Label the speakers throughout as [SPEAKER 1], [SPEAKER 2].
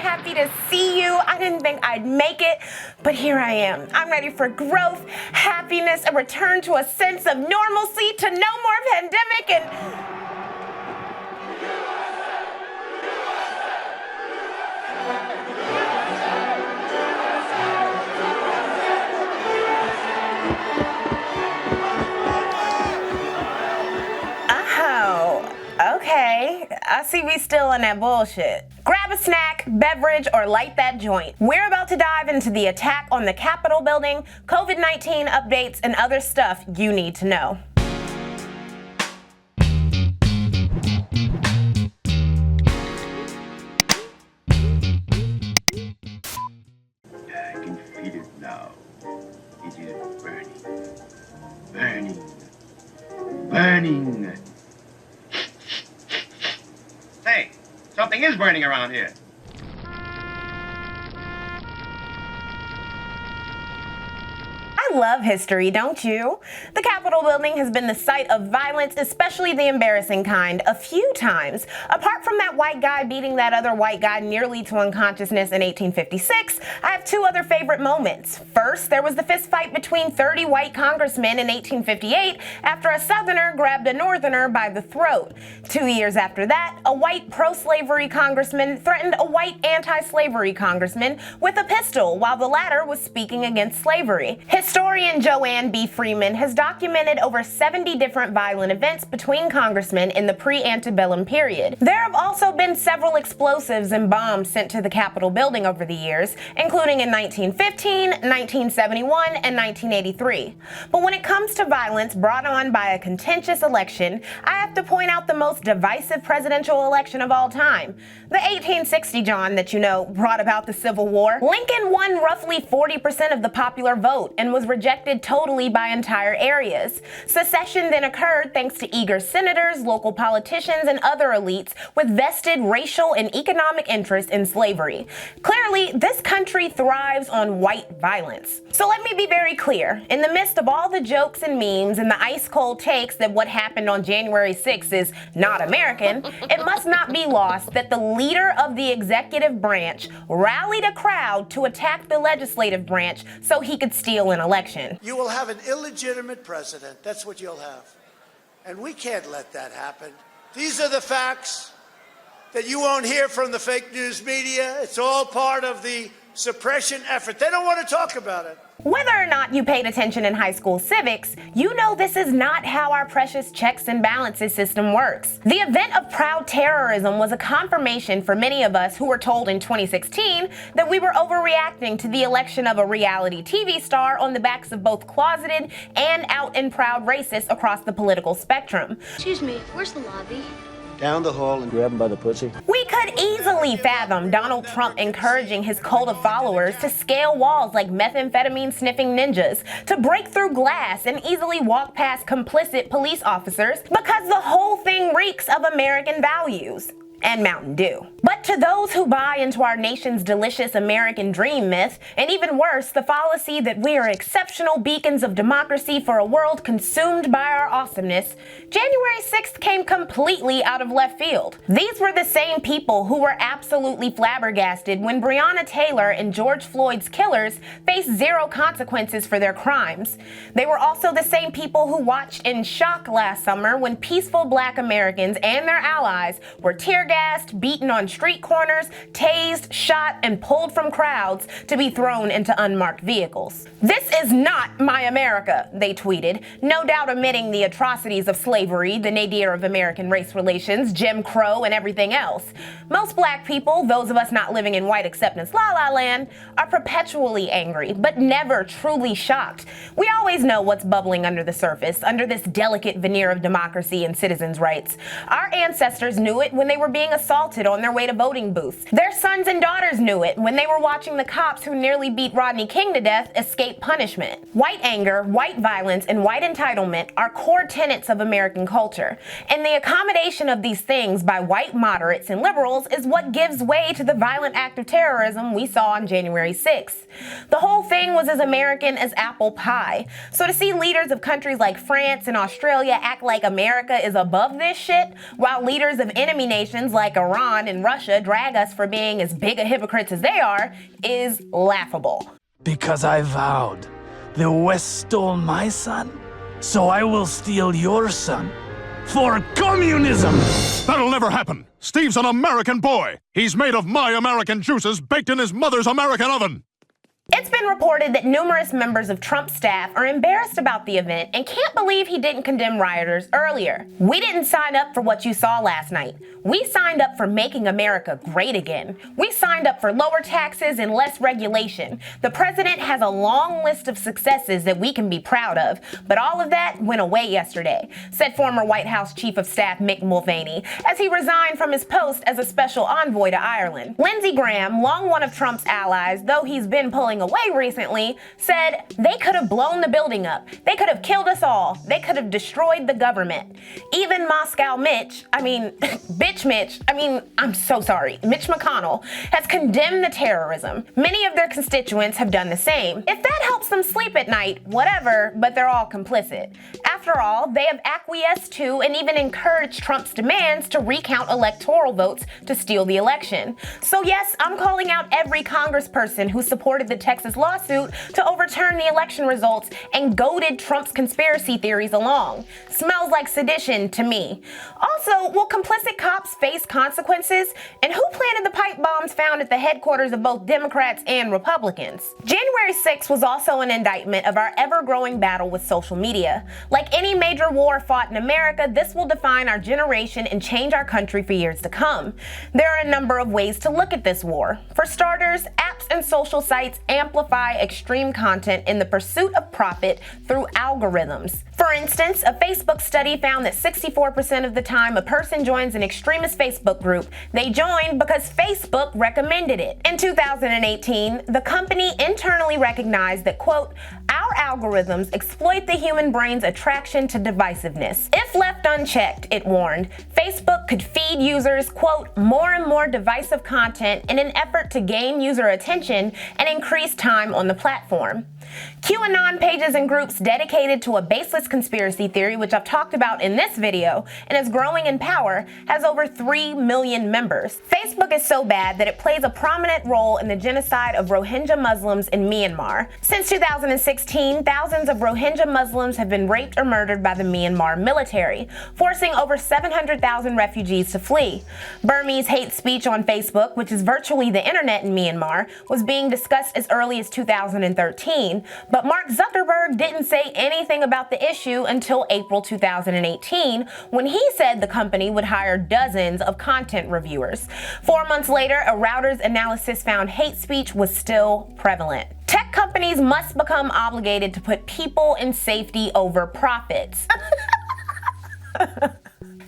[SPEAKER 1] happy to see you. I didn't think I'd make it, but here I am. I'm ready for growth, happiness, a return to a sense of normalcy, to no more pandemic, and okay, I see we still on that bullshit. Grab a snack, beverage, or light that joint. We're about to dive into the attack on the Capitol building, COVID-19 updates, and other stuff you need to know.
[SPEAKER 2] I can feel it now. It is burning. Burning. Burning. Hey, something is burning around here.
[SPEAKER 1] I love history, don't you? The Capitol building has been the site of violence, especially the embarrassing kind, a few times. Apart from that white guy beating that other white guy nearly to unconsciousness in 1856, I have two other favorite moments. First, there was the fist fight between 30 white congressmen in 1858 after a Southerner grabbed a Northerner by the throat. 2 years after that, a white pro-slavery congressman threatened a white anti-slavery congressman with a pistol while the latter was speaking against slavery. Historian Joanne B. Freeman has documented over 70 different violent events between congressmen in the pre-antebellum period. There have also been several explosives and bombs sent to the Capitol building over the years, including in 1915, 1971, and 1983. But when it comes to violence brought on by a contentious election, I have to point out the most divisive presidential election of all time. The 1860 John that you know brought about the Civil War. Lincoln won roughly 40% of the popular vote and was rejected totally by entire areas. Secession then occurred thanks to eager senators, local politicians, and other elites with vested racial and economic interest in slavery. Clearly, this country thrives on white violence. So let me be very clear. In the midst of all the jokes and memes and the ice-cold takes that what happened on January 6th is not American, it must not be lost that the leader of the executive branch rallied a crowd to attack the legislative branch so he could steal an election.
[SPEAKER 3] You will have an illegitimate president. That's what you'll have. And we can't let that happen. These are the facts that you won't hear from the fake news media. It's all part of the suppression effort. They don't want to talk about it.
[SPEAKER 1] Whether or not you paid attention in high school civics, you know this is not how our precious checks and balances system works. The event of proud terrorism was a confirmation for many of us who were told in 2016 that we were overreacting to the election of a reality TV star on the backs of both closeted and out and proud racists across the political spectrum.
[SPEAKER 4] Excuse me, where's the lobby?
[SPEAKER 5] Down the hall and grab him by the pussy.
[SPEAKER 1] We could easily fathom Donald Trump encouraging his cult of followers to scale walls like methamphetamine-sniffing ninjas, to break through glass and easily walk past complicit police officers, because the whole thing reeks of American values. And Mountain Dew. But to those who buy into our nation's delicious American dream myth, and even worse, the fallacy that we are exceptional beacons of democracy for a world consumed by our awesomeness, January 6th came completely out of left field. These were the same people who were absolutely flabbergasted when Breonna Taylor and George Floyd's killers faced zero consequences for their crimes. They were also the same people who watched in shock last summer when peaceful Black Americans and their allies were tear-gassed, beaten on street corners, tased, shot, and pulled from crowds to be thrown into unmarked vehicles. "This is not my America," they tweeted, no doubt omitting the atrocities of slavery, the nadir of American race relations, Jim Crow, and everything else. Most Black people, those of us not living in white acceptance la-la land, are perpetually angry, but never truly shocked. We always know what's bubbling under the surface, under this delicate veneer of democracy and citizens' rights. Our ancestors knew it when they were being assaulted on their way to voting booths. Their sons and daughters knew it when they were watching the cops who nearly beat Rodney King to death escape punishment. White anger, white violence, and white entitlement are core tenets of American culture. And the accommodation of these things by white moderates and liberals is what gives way to the violent act of terrorism we saw on January 6th. The whole thing was as American as apple pie. So to see leaders of countries like France and Australia act like America is above this shit, while leaders of enemy nations nations like Iran and Russia drag us for being as big a hypocrites as they are is laughable.
[SPEAKER 6] Because I vowed, the West stole my son, so I will steal your son. For communism!
[SPEAKER 7] That'll never happen. Steve's an American boy. He's made of my American juices baked in his mother's American oven.
[SPEAKER 1] It's been reported that numerous members of Trump's staff are embarrassed about the event and can't believe he didn't condemn rioters earlier. We didn't sign up for what you saw last night. We signed up for making America great again. We signed up for lower taxes and less regulation. The president has a long list of successes that we can be proud of, but all of that went away yesterday, said former White House Chief of Staff Mick Mulvaney as he resigned from his post as a special envoy to Ireland. Lindsey Graham, long one of Trump's allies, though he's been pulling away recently, said they could have blown the building up. They could have killed us all. They could have destroyed the government. Even Moscow Mitch, I'm so sorry, Mitch McConnell, has condemned the terrorism. Many of their constituents have done the same. If that helps them sleep at night, whatever, but they're all complicit. After all, they have acquiesced to and even encouraged Trump's demands to recount electoral votes to steal the election. So yes, I'm calling out every congressperson who supported the Texas lawsuit to overturn the election results and goaded Trump's conspiracy theories along. Smells like sedition to me. Also, will complicit cops face consequences? And who planted the pipe bombs found at the headquarters of both Democrats and Republicans? January 6th was also an indictment of our ever-growing battle with social media. Like any major war fought in America, this will define our generation and change our country for years to come. There are a number of ways to look at this war. For starters, apps and social sites amplify extreme content in the pursuit of profit through algorithms. For instance, a Facebook study found that 64% of the time a person joins an extremist Facebook group, they joined because Facebook recommended it. In 2018, the company internally recognized that, quote, our algorithms exploit the human brain's attraction to divisiveness. If left unchecked, it warned, Facebook could feed users, quote, more and more divisive content in an effort to gain user attention and increase time on the platform. QAnon pages and groups dedicated to a baseless conspiracy theory, which I've talked about in this video and is growing in power, has over 3 million members. Facebook is so bad that it plays a prominent role in the genocide of Rohingya Muslims in Myanmar. Since 2016, thousands of Rohingya Muslims have been raped or murdered by the Myanmar military, forcing over 700,000 refugees to flee. Burmese hate speech on Facebook, which is virtually the internet in Myanmar, was being discussed as early as 2013, but Mark Zuckerberg didn't say anything about the issue until April 2018, when he said the company would hire dozens of content reviewers. 4 months later, a router's analysis found hate speech was still prevalent. Tech companies must become obligated to put people and safety over profits.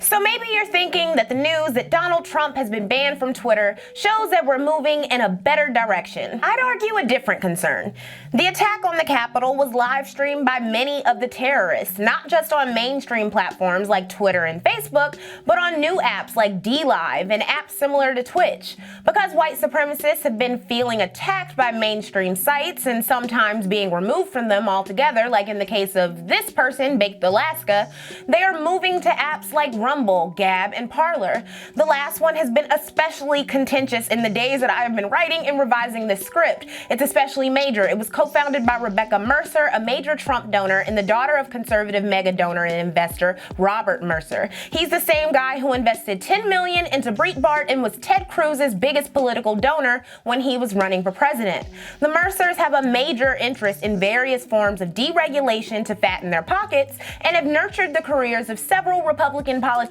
[SPEAKER 1] So maybe you're thinking that the news that Donald Trump has been banned from Twitter shows that we're moving in a better direction. I'd argue a different concern. The attack on the Capitol was live streamed by many of the terrorists, not just on mainstream platforms like Twitter and Facebook, but on new apps like DLive and apps similar to Twitch. Because white supremacists have been feeling attacked by mainstream sites and sometimes being removed from them altogether, like in the case of this person, Baked Alaska, they are moving to apps like Rumble, Gab, and Parler. The last one has been especially contentious in the days that I have been writing and revising this script. It's especially major. It was co-founded by Rebecca Mercer, a major Trump donor and the daughter of conservative mega donor and investor Robert Mercer. He's the same guy who invested $10 million into Breitbart and was Ted Cruz's biggest political donor when he was running for president. The Mercers have a major interest in various forms of deregulation to fatten their pockets and have nurtured the careers of several Republican politicians,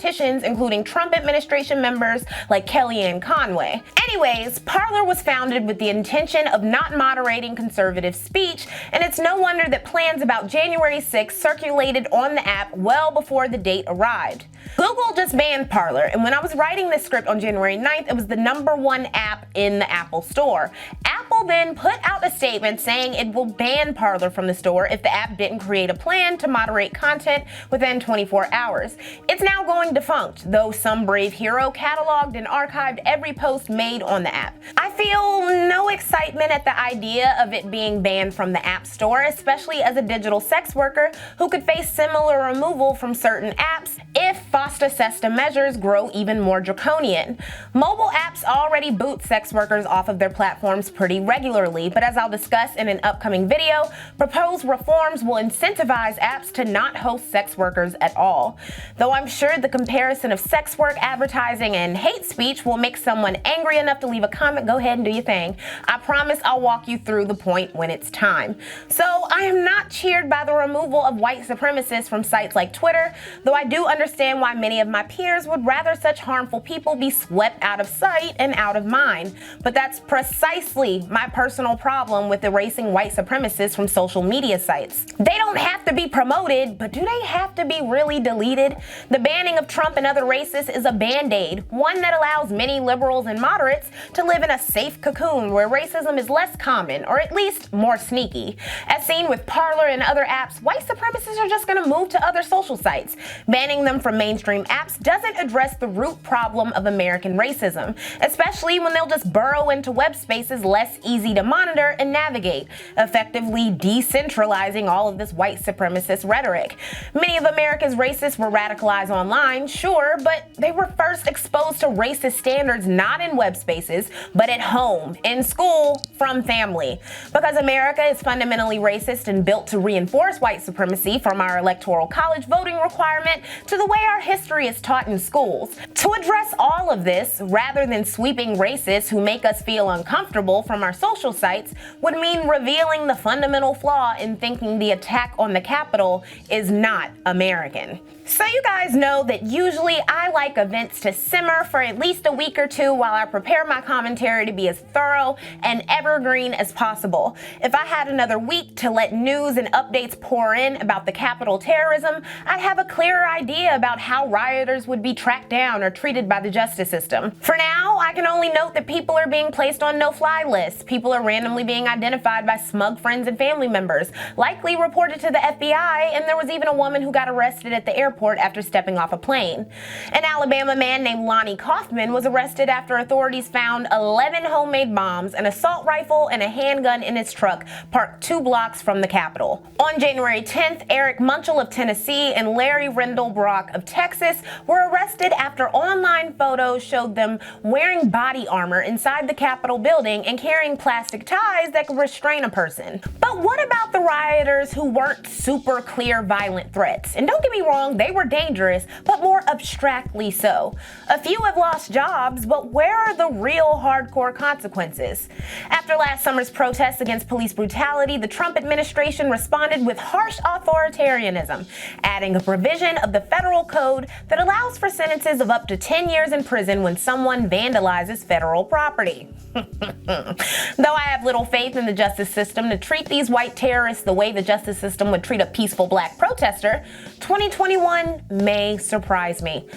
[SPEAKER 1] including Trump administration members like Kellyanne Conway. Anyways, Parler was founded with the intention of not moderating conservative speech, and it's no wonder that plans about January 6th circulated on the app well before the date arrived. Google just banned Parler, and when I was writing this script on January 9th, it was the #1 app in the Apple Store. Apple then put out a statement saying it will ban Parler from the store if the app didn't create a plan to moderate content within 24 hours. It's now going going defunct, though some brave hero cataloged and archived every post made on the app. I feel no excitement at the idea of it being banned from the App Store, especially as a digital sex worker who could face similar removal from certain apps if FOSTA-SESTA measures grow even more draconian. Mobile apps already boot sex workers off of their platforms pretty regularly, but as I'll discuss in an upcoming video, proposed reforms will incentivize apps to not host sex workers at all. Though I'm sure the comparison of sex work advertising and hate speech will make someone angry enough to leave a comment, go ahead and do your thing. I promise I'll walk you through the point when it's time. So I am not cheered by the removal of white supremacists from sites like Twitter, though I do understand why many of my peers would rather such harmful people be swept out of sight and out of mind. But that's precisely my personal problem with erasing white supremacists from social media sites. They don't have to be promoted, but do they have to be really deleted? The banning of Trump and other racists is a band-aid, one that allows many liberals and moderates to live in a safe cocoon where racism is less common, or at least more sneaky. As seen with Parler and other apps, white supremacists are just going to move to other social sites. Banning them from mainstream apps doesn't address the root problem of American racism, especially when they'll just burrow into web spaces less easy to monitor and navigate, effectively decentralizing all of this white supremacist rhetoric. Many of America's racists were radicalized online, sure, but they were first exposed to racist standards not in web spaces, but at home, in school, from family. Because America is fundamentally racist and built to reinforce white supremacy, from our electoral college voting requirement to the way our history is taught in schools. To address all of this, rather than sweeping racists who make us feel uncomfortable from our social sites, would mean revealing the fundamental flaw in thinking the attack on the Capitol is not American. So you guys know that usually I like events to simmer for at least a week or two while I prepare my commentary to be as thorough and evergreen as possible. If I had another week to let news and updates pour in about the Capitol terrorism, I'd have a clearer idea about how rioters would be tracked down or treated by the justice system. For now, I can only note that people are being placed on no-fly lists. People are randomly being identified by smug friends and family members, likely reported to the FBI, and there was even a woman who got arrested at the airport after stepping off a plane. An Alabama man named Lonnie Kaufman was arrested after authorities found 11 homemade bombs, an assault rifle, and a handgun in his truck parked 2 blocks from the Capitol. On January 10th, Eric Munchell of Tennessee and Larry Rendell Brock of Texas were arrested after online photos showed them wearing body armor inside the Capitol building and carrying plastic ties that could restrain a person. But what about the rioters who weren't super clear violent threats? And don't get me wrong, they were dangerous, but more abstractly so. A few have lost jobs, but where are the real hardcore consequences? After last summer's protests against police brutality, the Trump administration responded with harsh authoritarianism, adding a provision of the federal code that allows for sentences of up to 10 years in prison when someone vandalizes federal property. Though I have little faith in the justice system to treat these white terrorists the way the justice system would treat a peaceful black protester, 2021 may surprise me.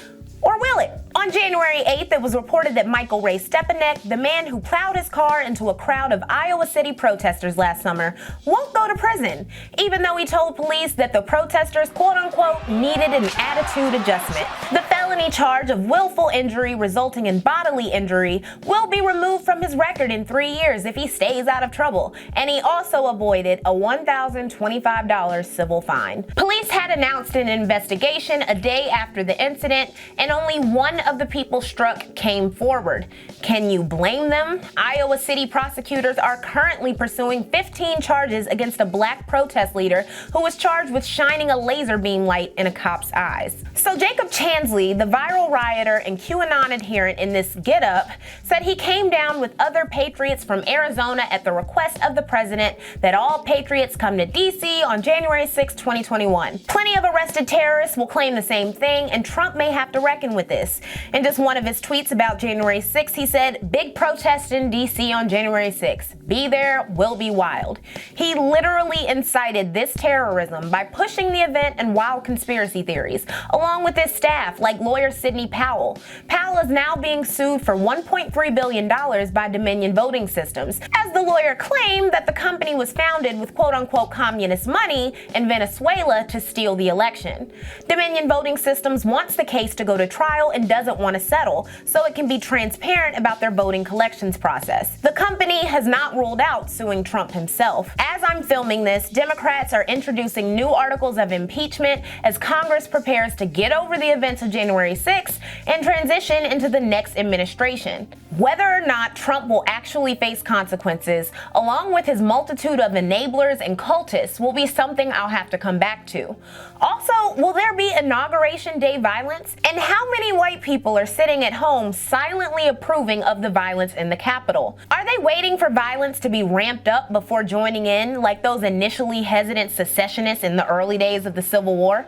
[SPEAKER 1] Or will it? On January 8th, it was reported that Michael Ray Stepanek, the man who plowed his car into a crowd of Iowa City protesters last summer, won't go to prison, even though he told police that the protesters, quote-unquote, needed an attitude adjustment. The felony charge of willful injury resulting in bodily injury will be removed from his record in 3 years if he stays out of trouble, and he also avoided a $1,025 civil fine. Police had announced an investigation a day after the incident, and only one of the people struck came forward. Can you blame them? Iowa City prosecutors are currently pursuing 15 charges against a black protest leader who was charged with shining a laser beam light in a cop's eyes. So Jacob Chansley, the viral rioter and QAnon adherent in this get-up, said he came down with other patriots from Arizona at the request of the president that all patriots come to D.C. on January 6, 2021. Plenty of arrested terrorists will claim the same thing, and Trump may have to reckon with this. In just one of his tweets about January 6th, he said, "Big protest in D.C. on January 6th. Be there, will be wild. He literally incited this terrorism by pushing the event and wild conspiracy theories, along with his staff like lawyer Sidney Powell. Powell is now being sued for $1.3 billion by Dominion Voting Systems, as the lawyer claimed that the company was founded with quote-unquote communist money in Venezuela to steal the election. Dominion Voting Systems wants the case to go to trial and doesn't want to settle, so it can be transparent about their voting collections process. The company has not ruled out suing Trump himself. As I'm filming this, Democrats are introducing new articles of impeachment as Congress prepares to get over the events of January 6th and transition into the next administration. Whether or not Trump will actually face consequences, along with his multitude of enablers and cultists, will be something I'll have to come back to. Also, will there be Inauguration Day violence? And how many white people are sitting at home silently approving of the violence in the Capitol? Are they waiting for violence to be ramped up before joining in, like those initially hesitant secessionists in the early days of the Civil War?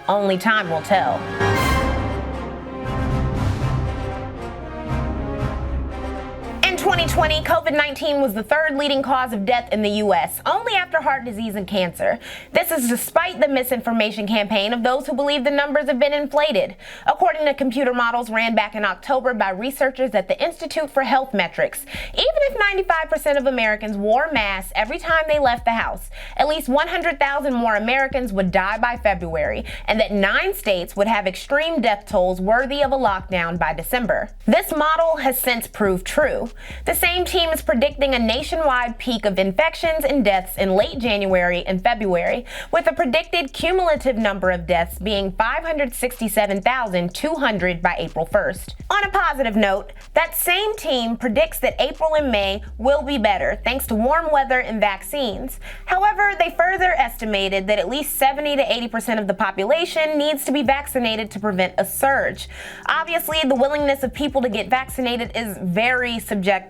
[SPEAKER 1] Only time will tell. In 2020, COVID-19 was the third leading cause of death in the U.S., only after heart disease and cancer. This is despite the misinformation campaign of those who believe the numbers have been inflated. According to computer models ran back in October by researchers at the Institute for Health Metrics, even if 95% of Americans wore masks every time they left the house, at least 100,000 more Americans would die by February, and that 9 states would have extreme death tolls worthy of a lockdown by December. This model has since proved true. The same team is predicting a nationwide peak of infections and deaths in late January and February, with a predicted cumulative number of deaths being 567,200 by April 1st. On a positive note, that same team predicts that April and May will be better thanks to warm weather and vaccines. However, they further estimated that at least 70 to 80% of the population needs to be vaccinated to prevent a surge. Obviously, the willingness of people to get vaccinated is very subjective.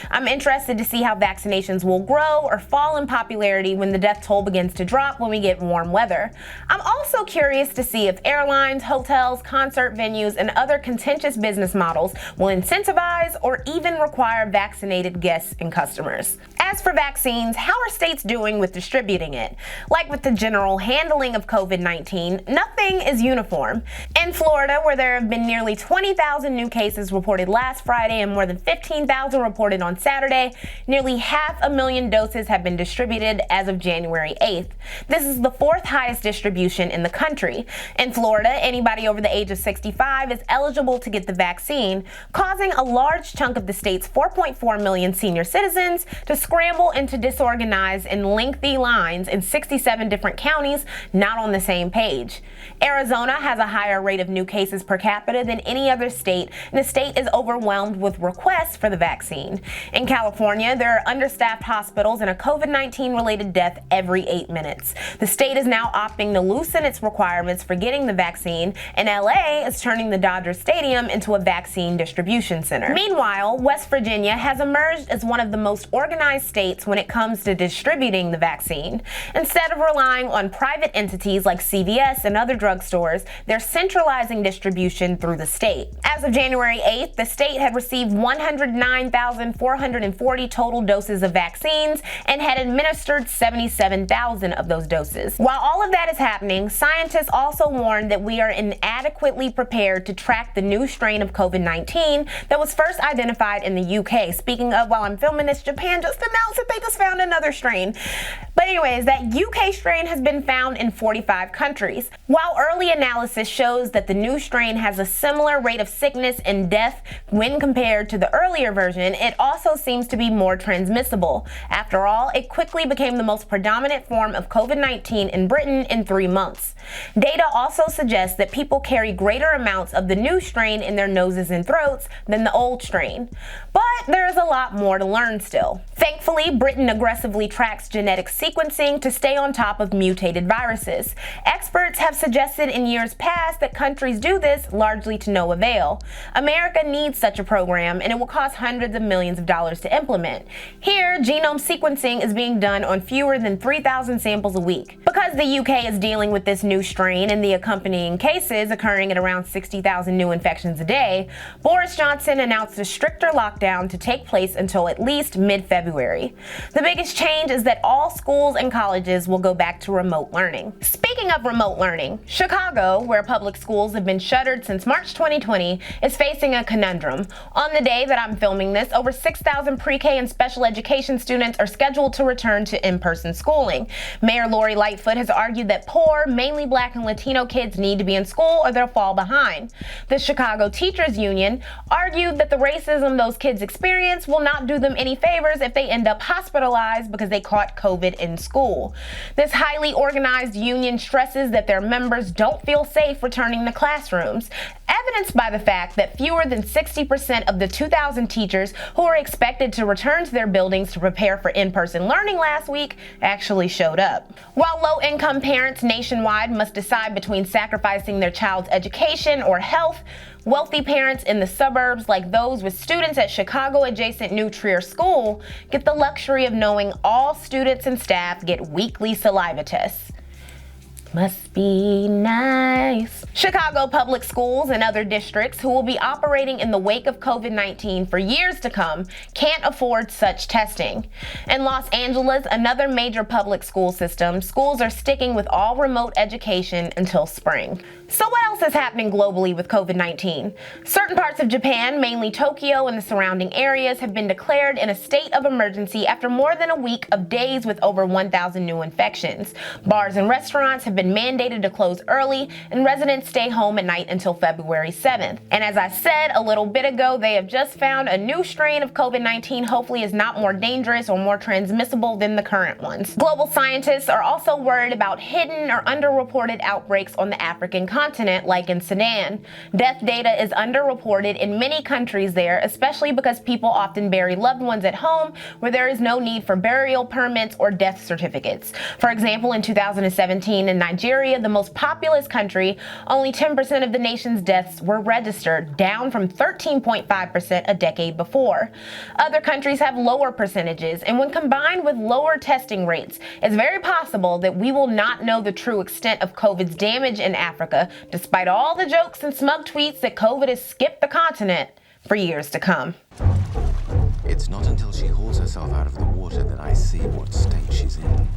[SPEAKER 1] I'm interested to see how vaccinations will grow or fall in popularity when the death toll begins to drop when we get warm weather. I'm also curious to see if airlines, hotels, concert venues, and other contentious business models will incentivize or even require vaccinated guests and customers. As for vaccines, how are states doing with distributing it? Like with the general handling of COVID-19, nothing is uniform. In Florida, where there have been nearly 20,000 new cases reported last Friday and more than 15,000 reported on Saturday, nearly 500,000 doses have been distributed as of January 8th. This is the 4th highest distribution in the country. In Florida, anybody over the age of 65 is eligible to get the vaccine, causing a large chunk of the state's 4.4 million senior citizens to scramble into disorganized and lengthy lines in 67 different counties not on the same page. Arizona has a higher rate of new cases per capita than any other state, and the state is overwhelmed with requests for the vaccine. In California, there are understaffed hospitals and a COVID-19 related death every 8 minutes. The state is now opting to loosen its requirements for getting the vaccine, and LA is turning the Dodger Stadium into a vaccine distribution center. Meanwhile, West Virginia has emerged as one of the most organized states when it comes to distributing the vaccine. Instead of relying on private entities like CVS and other drugstores, they're centralizing distribution through the state. As of January 8th, the state had received 109,440 total doses of vaccines and had administered 77,000 of those doses. While all of that is happening, scientists also warned that we are inadequately prepared to track the new strain of COVID-19 that was first identified in the UK. Speaking of, while I'm filming this, Japan just announced that they just found another strain. But anyways, that UK strain has been found in 45 countries. While early analysis shows that the new strain has a similar rate of sickness and death when compared to the earlier version, it also seems to be more transmissible. After all, it quickly became the most predominant form of COVID-19 in Britain in 3 months. Data also suggests that people carry greater amounts of the new strain in their noses and throats than the old strain. But there is a lot more to learn still. Thankfully, Britain aggressively tracks genetic sequencing to stay on top of mutated viruses. Experts have suggested in years past that countries do this largely to no avail. America needs such a program, and it will cost hundreds of millions of dollars to implement. Here, genome sequencing is being done on fewer than 3,000 samples a week. Because the UK is dealing with this new strain and the accompanying cases occurring at around 60,000 new infections a day, Boris Johnson announced a stricter lockdown lockdown to take place until at least mid-February. The biggest change is that all schools and colleges will go back to remote learning. Speaking of remote learning, Chicago, where public schools have been shuttered since March 2020, is facing a conundrum. On the day that I'm filming this, over 6,000 pre-K and special education students are scheduled to return to in-person schooling. Mayor Lori Lightfoot has argued that poor, mainly Black and Latino kids need to be in school or they'll fall behind. The Chicago Teachers Union argued that the racism those kids experience will not do them any favors if they end up hospitalized because they caught COVID in school. This highly organized union stresses that their members don't feel safe returning to classrooms, evidenced by the fact that fewer than 60% of the 2,000 teachers who were expected to return to their buildings to prepare for in-person learning last week actually showed up. While low-income parents nationwide must decide between sacrificing their child's education or health, wealthy parents in the suburbs, like those with students at Chicago-adjacent New Trier School, get the luxury of knowing all students and staff get weekly saliva tests. Must be nice. Chicago public schools and other districts who will be operating in the wake of COVID-19 for years to come can't afford such testing. In Los Angeles, another major public school system, schools are sticking with all remote education until spring. So what else is happening globally with COVID-19? Certain parts of Japan, mainly Tokyo and the surrounding areas, have been declared in a state of emergency after more than a week of days with over 1,000 new infections. Bars and restaurants have been mandated to close early, and residents stay home at night until February 7th. And as I said a little bit ago, they have just found a new strain of COVID-19 hopefully is not more dangerous or more transmissible than the current ones. Global scientists are also worried about hidden or underreported outbreaks on the African continent, like in Sudan. Death data is underreported in many countries there, especially because people often bury loved ones at home where there is no need for burial permits or death certificates. For example, in 2017 in Nigeria, the most populous country, only 10% of the nation's deaths were registered, down from 13.5% a decade before. Other countries have lower percentages, and when combined with lower testing rates, it's very possible that we will not know the true extent of COVID's damage in Africa, despite all the jokes and smug tweets that COVID has skipped the continent for years to come.
[SPEAKER 8] It's not until she hauls herself out of the water that I see what state she's in.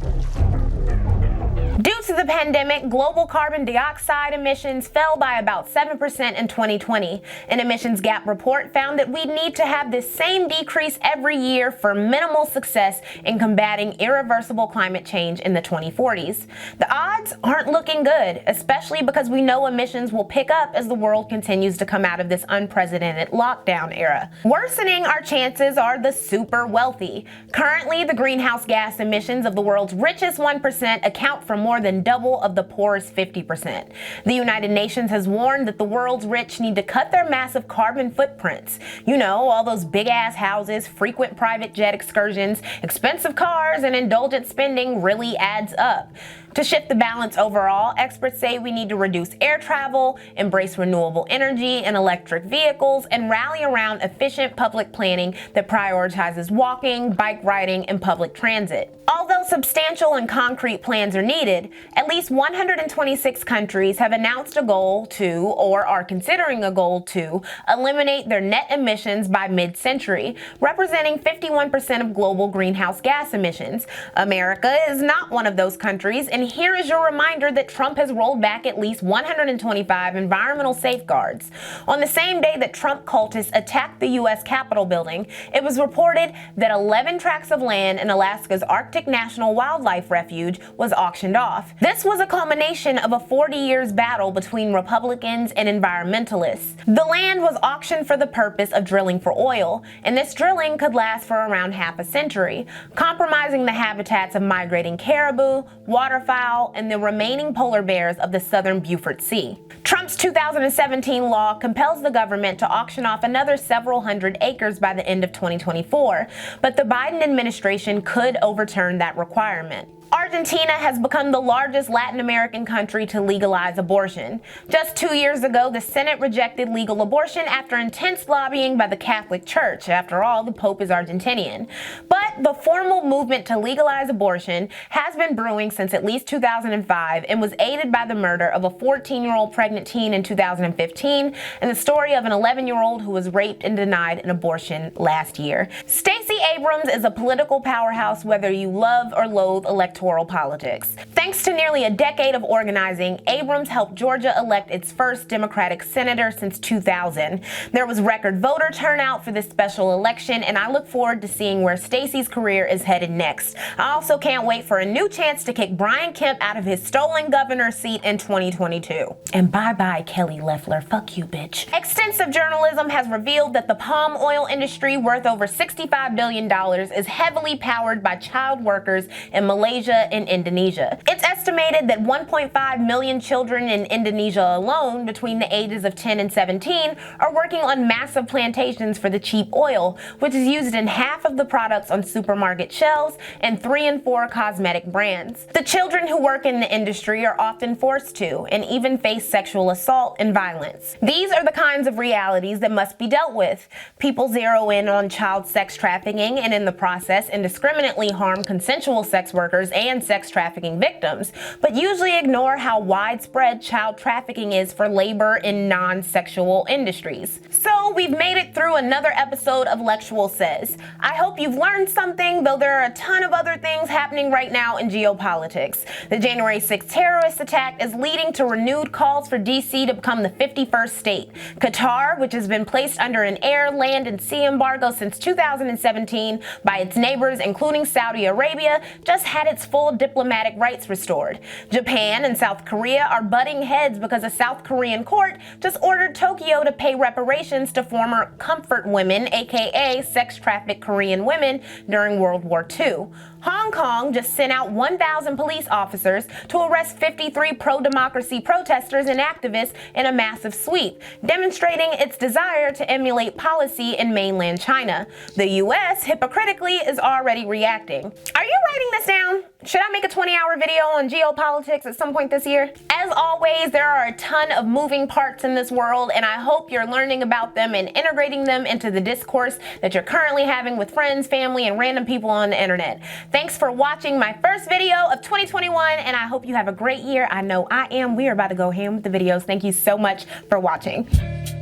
[SPEAKER 1] Due to the pandemic, global carbon dioxide emissions fell by about 7% in 2020. An emissions gap report found that we need to have this same decrease every year for minimal success in combating irreversible climate change in the 2040s. The odds aren't looking good, especially because we know emissions will pick up as the world continues to come out of this unprecedented lockdown era. Worsening our chances are the super wealthy. Currently, the greenhouse gas emissions of the world's richest 1% account for more than double of the poorest 50%. The United Nations has warned that the world's rich need to cut their massive carbon footprints. You know, all those big-ass houses, frequent private jet excursions, expensive cars, and indulgent spending really adds up. To shift the balance overall, experts say we need to reduce air travel, embrace renewable energy and electric vehicles, and rally around efficient public planning that prioritizes walking, bike riding, and public transit. Although substantial and concrete plans are needed, at least 126 countries have announced a goal to, or are considering a goal to, eliminate their net emissions by mid-century, representing 51% of global greenhouse gas emissions. America is not one of those countries, and here is your reminder that Trump has rolled back at least 125 environmental safeguards. On the same day that Trump cultists attacked the U.S. Capitol building, it was reported that 11 tracts of land in Alaska's Arctic National Wildlife Refuge was auctioned off. This was a culmination of a 40 years battle between Republicans and environmentalists. The land was auctioned for the purpose of drilling for oil, and this drilling could last for around half a century, compromising the habitats of migrating caribou, waterfowl, and the remaining polar bears of the southern Beaufort Sea. Trump's 2017 law compels the government to auction off another several hundred acres by the end of 2024, but the Biden administration could overturn that requirement. Argentina has become the largest Latin American country to legalize abortion. Just 2 years ago, the Senate rejected legal abortion after intense lobbying by the Catholic Church. After all, the Pope is Argentinian. But the formal movement to legalize abortion has been brewing since at least 2005 and was aided by the murder of a 14-year-old pregnant teen in 2015 and the story of an 11-year-old who was raped and denied an abortion last year. Stacey Abrams is a political powerhouse whether you love or loathe electoral politics. Thanks to nearly a decade of organizing, Abrams helped Georgia elect its first Democratic senator since 2000. There was record voter turnout for this special election, and I look forward to seeing where Stacey's career is headed next. I also can't wait for a new chance to kick Brian Kemp out of his stolen governor's seat in 2022. And bye-bye, Kelly Loeffler. Fuck you, bitch. Extensive journalism has revealed that the palm oil industry, worth over $65 billion, is heavily powered by child workers in Malaysia and Indonesia. It's estimated that 1.5 million children in Indonesia alone, between the ages of 10 and 17, are working on massive plantations for the cheap oil, which is used in half of the products on supermarket shelves and 3 in 4 cosmetic brands. The children who work in the industry are often forced to, and even face sexual assault and violence. These are the kinds of realities that must be dealt with. People zero in on child sex trafficking and in the process indiscriminately harm consensual sex workers and sex trafficking victims, but usually ignore how widespread child trafficking is for labor in non-sexual industries. So we've made it through another episode of Lectual Says. I hope you've learned something, though there are a ton of other things happening right now in geopolitics. The January 6th terrorist attack is leading to renewed calls for DC to become the 51st state. Qatar, which has been placed under an air, land, and sea embargo since 2017 by its neighbors, including Saudi Arabia, just had its full diplomatic rights restored. Japan and South Korea are butting heads because a South Korean court just ordered Tokyo to pay reparations to former comfort women, aka sex-trafficked Korean women, during World War II. Hong Kong just sent out 1,000 police officers to arrest 53 pro-democracy protesters and activists in a massive sweep, demonstrating its desire to emulate policy in mainland China. The US, hypocritically, is already reacting. Are you writing this down? Should I make a 20-hour video on geopolitics at some point this year? As always, there are a ton of moving parts in this world, and I hope you're learning about them and integrating them into the discourse that you're currently having with friends, family, and random people on the internet. Thanks for watching my first video of 2021, and I hope you have a great year. I know I am. We are about to go ham with the videos. Thank you so much for watching.